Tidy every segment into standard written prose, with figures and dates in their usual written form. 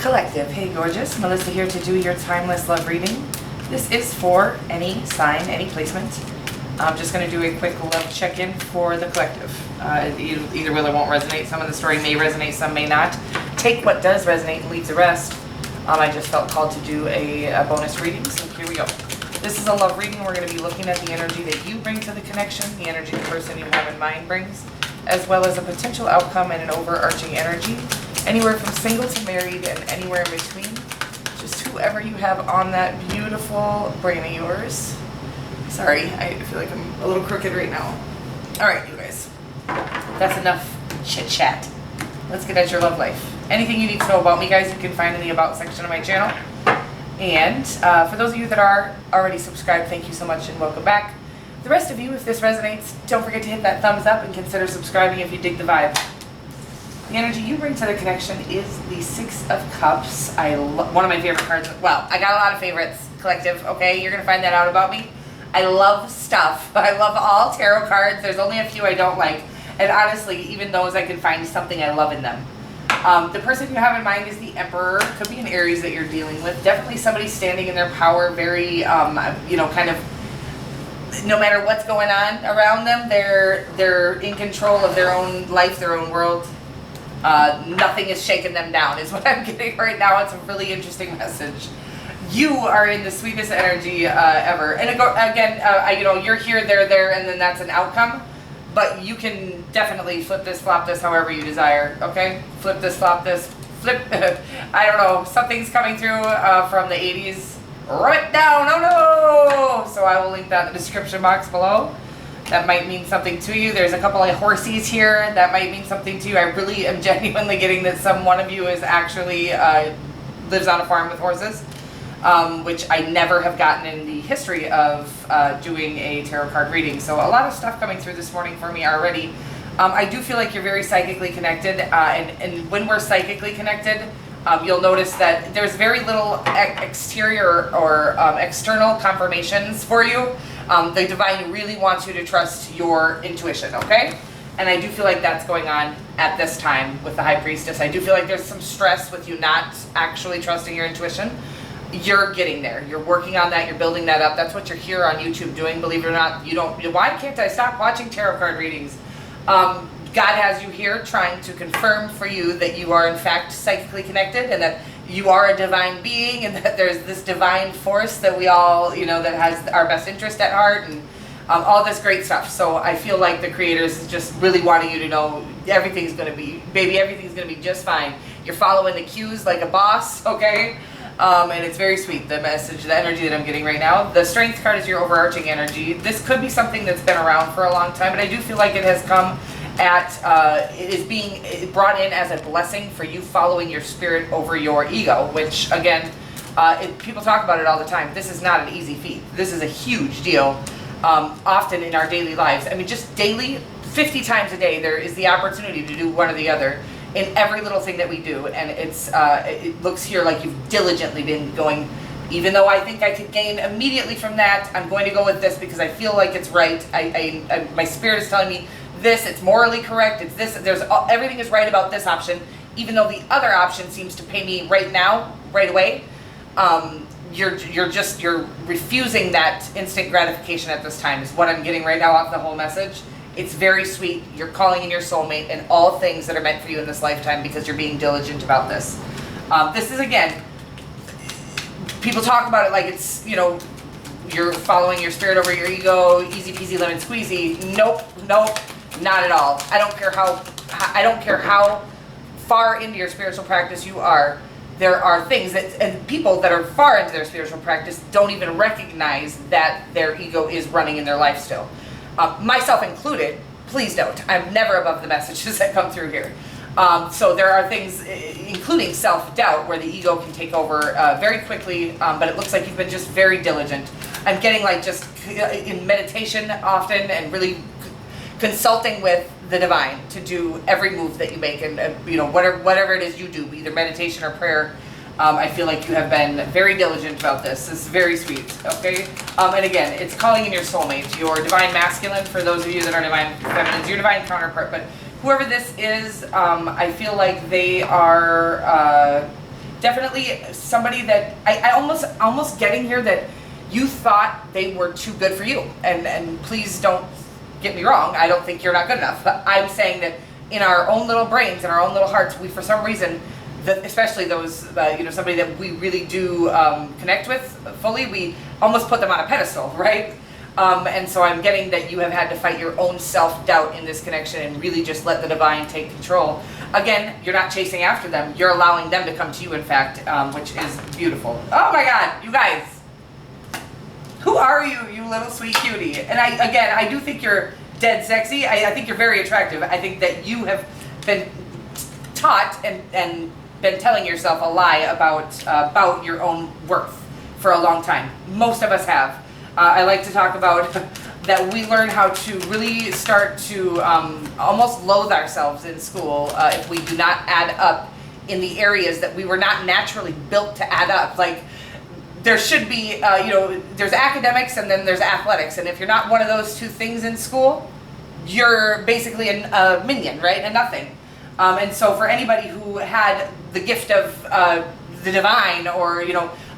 Collective. Hey gorgeous, Melissa here to do your timeless love reading. This is for any sign, any placement. I'm just going to do a quick love check-in for the collective. Either will or won't resonate. Some of the story may resonate, some may not. Take what does resonate and leave the rest. I just felt called to do a bonus reading, so here we go. This is a love reading. We're going to be looking at the energy that you bring to the connection, the energy the person you have in mind brings, as well as a potential outcome and an overarching energy. Anywhere from single to married and anywhere in between. Just whoever you have on that beautiful brain of yours. Sorry, I feel like I'm a little crooked right now. All right, you guys. That's enough chit-chat. Let's get at your love life. Anything you need to know about me, guys, you can find in the About section of my channel. And for those of you that are already subscribed, thank you so much and welcome back. The rest of you, if this resonates, don't forget to hit that thumbs up and consider subscribing if you dig the vibe. The energy you bring to the connection is the Six of Cups. One of my favorite cards. Well, I got a lot of favorites, collective, okay? You're going to find that out about me. I love stuff. I love all tarot cards. There's only a few I don't like. And honestly, even those I can find something I love in them. The person you have in mind is the Emperor. Could be an Aries that you're dealing with. Definitely somebody standing in their power, very, kind of, no matter what's going on around them, they're in control of their own life, their own world. Nothing is shaking them down is what I'm getting right now. It's a really interesting message. You are in the sweetest energy ever. And again, you're here, they're there, and then that's an outcome. But you can definitely flip this, flop this, however you desire, okay? Flip this, flop this, flip, I don't know, something's coming through from the 80s. Right down, oh no! So I will link that in the description box below. That might mean something to you. There's a couple of horsies here. That might mean something to you. I really am genuinely getting that one of you is actually lives on a farm with horses, which I never have gotten in the history of doing a tarot card reading. So a lot of stuff coming through this morning for me already. I do feel like you're very psychically connected, and when we're psychically connected, you'll notice that there's very little exterior or external confirmations for you. The divine really wants you to trust your intuition, okay? And I do feel like that's going on at this time with the High Priestess. I do feel like there's some stress with you not actually trusting your intuition. You're getting there. You're working on that. You're building that up. That's what you're here on YouTube doing. Believe it or not, why can't I stop watching tarot card readings? God has you here trying to confirm for you that you are in fact psychically connected and that you are a divine being and that there's this divine force that we all, that has our best interest at heart and all this great stuff. So I feel like the creators is just really wanting you to know everything's going to be just fine. You're following the cues like a boss, okay? And it's very sweet, the message, the energy that I'm getting right now. The Strength card is your overarching energy. This could be something that's been around for a long time, but I do feel like it has come it is being brought in as a blessing for you following your spirit over your ego, which again, people talk about it all the time. This is not an easy feat. This is a huge deal, often in our daily lives. I mean, just daily, 50 times a day, there is the opportunity to do one or the other in every little thing that we do. And it looks here like you've diligently been going, even though I think I could gain immediately from that, I'm going to go with this because I feel like it's right. My spirit is telling me this, it's morally correct, it's this, everything is right about this option, even though the other option seems to pay me right now, right away. You're refusing that instant gratification at this time is what I'm getting right now off the whole message. It's very sweet. You're calling in your soulmate and all things that are meant for you in this lifetime because you're being diligent about this. This is, again, people talk about it like it's, you're following your spirit over your ego, easy peasy lemon squeezy. Nope, not at all. I don't care how far into your spiritual practice you are. There are things and people that are far into their spiritual practice don't even recognize that their ego is running in their life still. Myself included, please don't. I'm never above the messages that come through here. So there are things, including self-doubt, where the ego can take over very quickly, but it looks like you've been just very diligent. I'm getting like just in meditation often and really consulting with the divine to do every move that you make and whatever it is you do, either meditation or prayer. I feel like you have been very diligent about this. This is very sweet, okay? And again, it's calling in your soulmate, your divine masculine, for those of you that are divine feminines, your divine counterpart. But whoever this is, I feel like they are definitely somebody that I almost getting here that you thought they were too good for you. And please don't get me wrong, I don't think you're not good enough. But I'm saying that in our own little brains, in our own little hearts, we for some reason, especially those, somebody that we really do connect with fully, we almost put them on a pedestal, right? And so I'm getting that you have had to fight your own self-doubt in this connection and really just let the divine take control. Again, you're not chasing after them. You're allowing them to come to you, in fact, which is beautiful. Oh my God, you guys. Who are you, you little sweet cutie? And I do think you're dead sexy. I think you're very attractive. I think that you have been taught and been telling yourself a lie about your own worth for a long time. Most of us have. I like to talk about that we learn how to really start to almost loathe ourselves in school if we do not add up in the areas that we were not naturally built to add up. Like, there should be, there's academics and then there's athletics. And if you're not one of those two things in school, you're basically a minion, right? A nothing. And so for anybody who had the gift of the divine, or,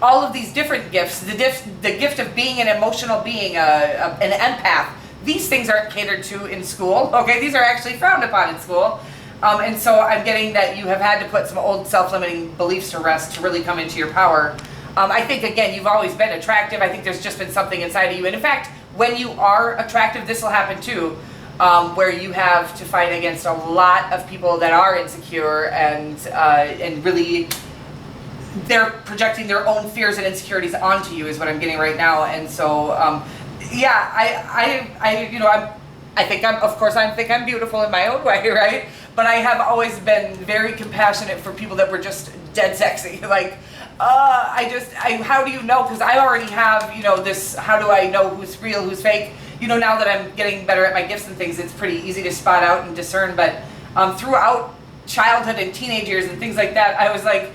all of these different gifts, the gift of being an emotional being, an empath, these things aren't catered to in school, okay? These are actually frowned upon in school. And so I'm getting that you have had to put some old self-limiting beliefs to rest to really come into your power. I think, again, you've always been attractive. I think there's just been something inside of you. And in fact, when you are attractive, this will happen too, where you have to fight against a lot of people that are insecure and really they're projecting their own fears and insecurities onto you is what I'm getting right now. And so, I think I'm beautiful in my own way, right? But I have always been very compassionate for people that were just dead sexy. Like, how do you know? Because I already have, this, how do I know who's real, who's fake? Now that I'm getting better at my gifts and things, it's pretty easy to spot out and discern. But throughout childhood and teenage years and things like that, I was like,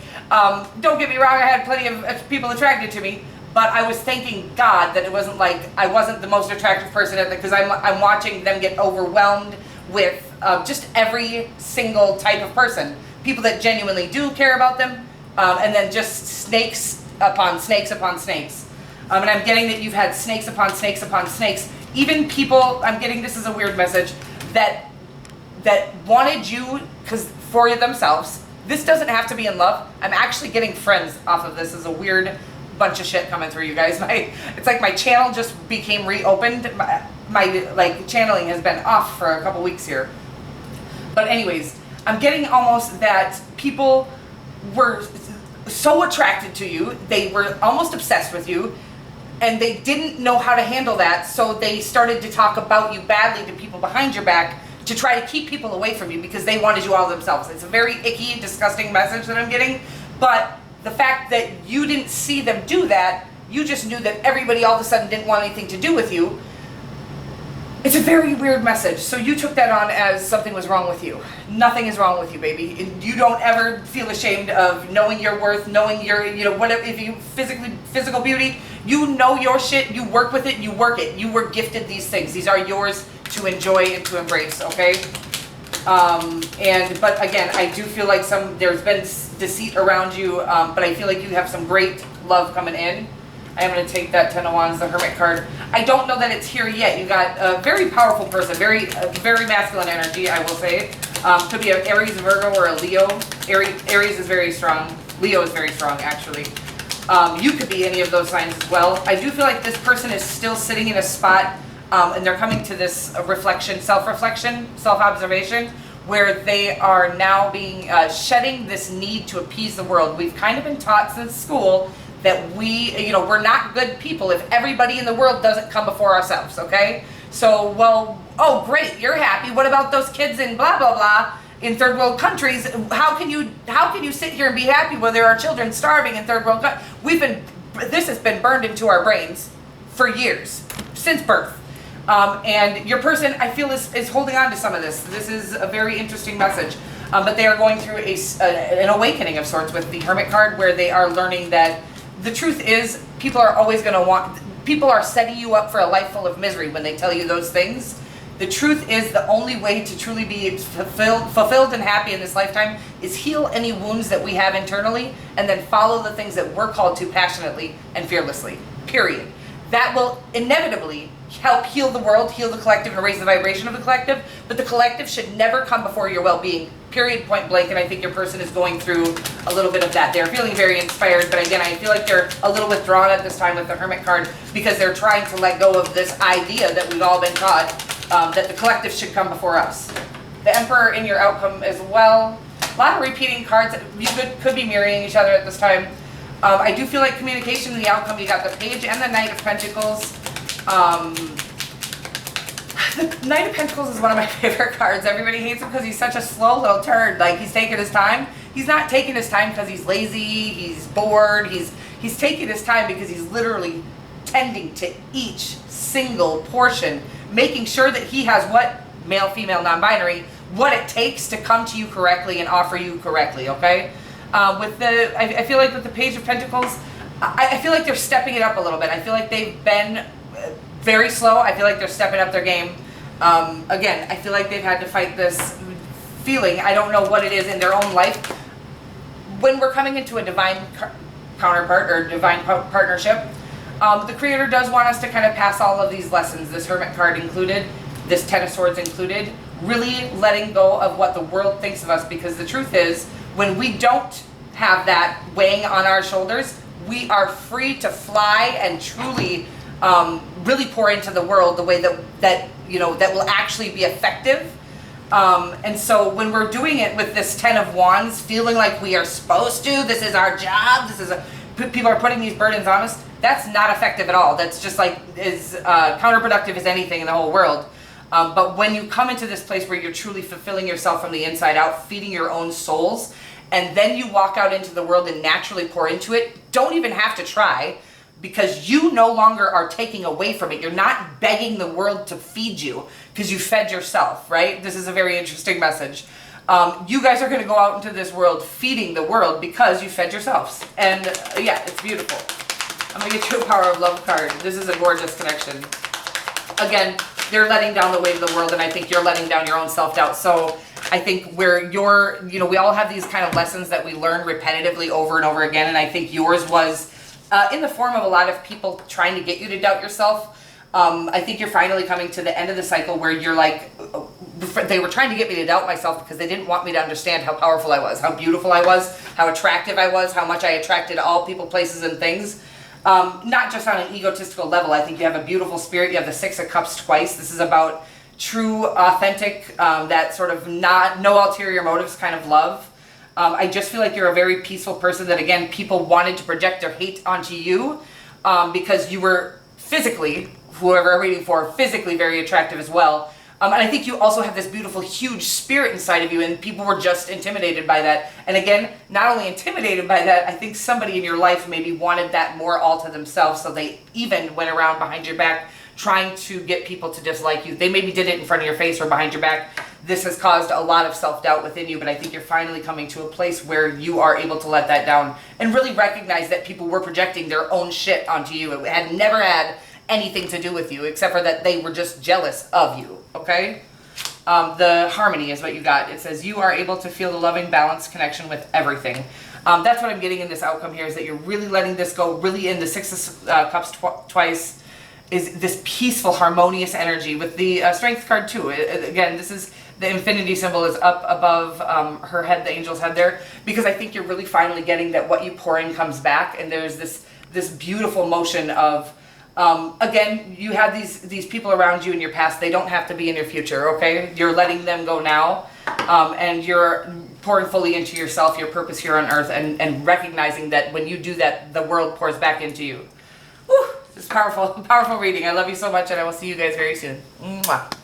don't get me wrong, I had plenty of people attracted to me, but I was thanking God that it wasn't like I wasn't the most attractive person because I'm watching them get overwhelmed with just every single type of person. People that genuinely do care about them, and then just snakes upon snakes upon snakes. And I'm getting that you've had snakes upon snakes upon snakes. Even people, I'm getting, this is a weird message, that wanted you for themselves. This doesn't have to be in love. I'm actually getting friends off of this. Is a weird bunch of shit coming through, you guys. It's like my channel just became reopened. My channeling has been off for a couple weeks here. But anyways, I'm getting almost that people were so attracted to you, they were almost obsessed with you, and they didn't know how to handle that, so they started to talk about you badly to people behind your back to try to keep people away from you because they wanted you all themselves. It's a very icky, disgusting message that I'm getting, but the fact that you didn't see them do that, you just knew that everybody all of a sudden didn't want anything to do with you. It's a very weird message. So you took that on as something was wrong with you. Nothing is wrong with you, baby. You don't ever feel ashamed of knowing your worth, knowing your, whatever, if you physical beauty, you know your shit, you work with it, you work it. You were gifted these things. These are yours to enjoy and to embrace, okay? But again, I do feel like there's been deceit around you, but I feel like you have some great love coming in. I'm going to take that 10 of Wands, the Hermit card. I don't know that it's here yet. You got a very powerful person, very masculine energy, I will say. Could be an Aries, Virgo, or a Leo. Aries is very strong. Leo is very strong, actually. You could be any of those signs as well. I do feel like this person is still sitting in a spot, and they're coming to this self-reflection, self-observation, where they are now being shedding this need to appease the world. We've kind of been taught since school that we're not good people if everybody in the world doesn't come before ourselves, okay? So, oh great, you're happy. What about those kids in blah blah blah in third world countries? How can you sit here and be happy when there are children starving in third world countries? This has been burned into our brains for years, since birth. And your person, I feel, is holding on to some of this. This is a very interesting message. But they are going through an awakening of sorts with the Hermit card, where they are learning that the truth is people are always going to people are setting you up for a life full of misery when they tell you those things. The truth is, the only way to truly be fulfilled and happy in this lifetime is heal any wounds that we have internally, and then follow the things that we're called to passionately and fearlessly, period. That will inevitably help heal the world, heal the collective, and raise the vibration of the collective, but the collective should never come before your well-being, period, point blank, and I think your person is going through a little bit of that. They're feeling very inspired, but again, I feel like they're a little withdrawn at this time with the Hermit card, because they're trying to let go of this idea that we've all been taught, that the collective should come before us. The Emperor in your outcome as well. A lot of repeating cards. You could be mirroring each other at this time. I do feel like communication in the outcome. You got the Page and the Knight of Pentacles. The Knight of Pentacles is one of my favorite cards. Everybody hates him because he's such a slow little turd. Like, he's taking his time. He's not taking his time because he's lazy, he's bored. He's taking his time because he's literally tending to each single portion, making sure that he has what, male, female, non-binary, what it takes to come to you correctly and offer you correctly, okay? I feel like with the Page of Pentacles, I feel like they're stepping it up a little bit. I feel like they've been very slow. I feel like they're stepping up their game. Again, I feel like they've had to fight this feeling. I don't know what it is in their own life. When we're coming into a divine counterpart or divine partnership, the Creator does want us to kind of pass all of these lessons, this Hermit card included, this Ten of Swords included, really letting go of what the world thinks of us, because the truth is, when we don't have that weighing on our shoulders, we are free to fly and truly really pour into the world the way that will actually be effective. And so when we're doing it with this Ten of Wands, feeling like we are supposed to, this is our job, people are putting these burdens on us, that's not effective at all. That's just like as counterproductive as anything in the whole world. But when you come into this place where you're truly fulfilling yourself from the inside out, feeding your own souls, and then you walk out into the world and naturally pour into it, don't even have to try, because you no longer are taking away from it. You're not begging the world to feed you because you fed yourself, right? This is a very interesting message. You guys are going to go out into this world feeding the world because you fed yourselves. And yeah, it's beautiful. I'm going to get you a Power of Love card. This is a gorgeous connection. Again, they're letting down the weight of the world, and I think you're letting down your own self-doubt. So I think where we all have these kind of lessons that we learn repetitively over and over again, and I think yours was in the form of a lot of people trying to get you to doubt yourself. I think you're finally coming to the end of the cycle where you're like, they were trying to get me to doubt myself because they didn't want me to understand how powerful I was, how beautiful I was, how attractive I was, how much I attracted all people, places, and things. Not just on an egotistical level. I think you have a beautiful spirit. You have the Six of Cups twice. This is about true, authentic, that sort of no ulterior motives kind of love. I just feel like you're a very peaceful person that, again, people wanted to project their hate onto you because you were physically, whoever I'm waiting for, physically very attractive as well. And I think you also have this beautiful, huge spirit inside of you, and people were just intimidated by that. And again, not only intimidated by that, I think somebody in your life maybe wanted that more all to themselves, so they even went around behind your back trying to get people to dislike you. They maybe did it in front of your face or behind your back. This has caused a lot of self-doubt within you, but I think you're finally coming to a place where you are able to let that down and really recognize that people were projecting their own shit onto you. It had never had anything to do with you, except for that they were just jealous of you, okay? The Harmony is what you got. It says, you are able to feel the loving, balanced connection with everything. That's what I'm getting in this outcome here, is that you're really letting this go, really in the Six of Cups twice, is this peaceful, harmonious energy with the Strength card too. Again, this is the infinity symbol is up above her head, the angel's head there, because I think you're really finally getting that what you pour in comes back, and there's this beautiful motion of, again, you have these people around you in your past. They don't have to be in your future, okay? You're letting them go now, and you're pouring fully into yourself, your purpose here on earth, and recognizing that when you do that, the world pours back into you. Whew, this is powerful, powerful reading. I love you so much, and I will see you guys very soon. Mwah.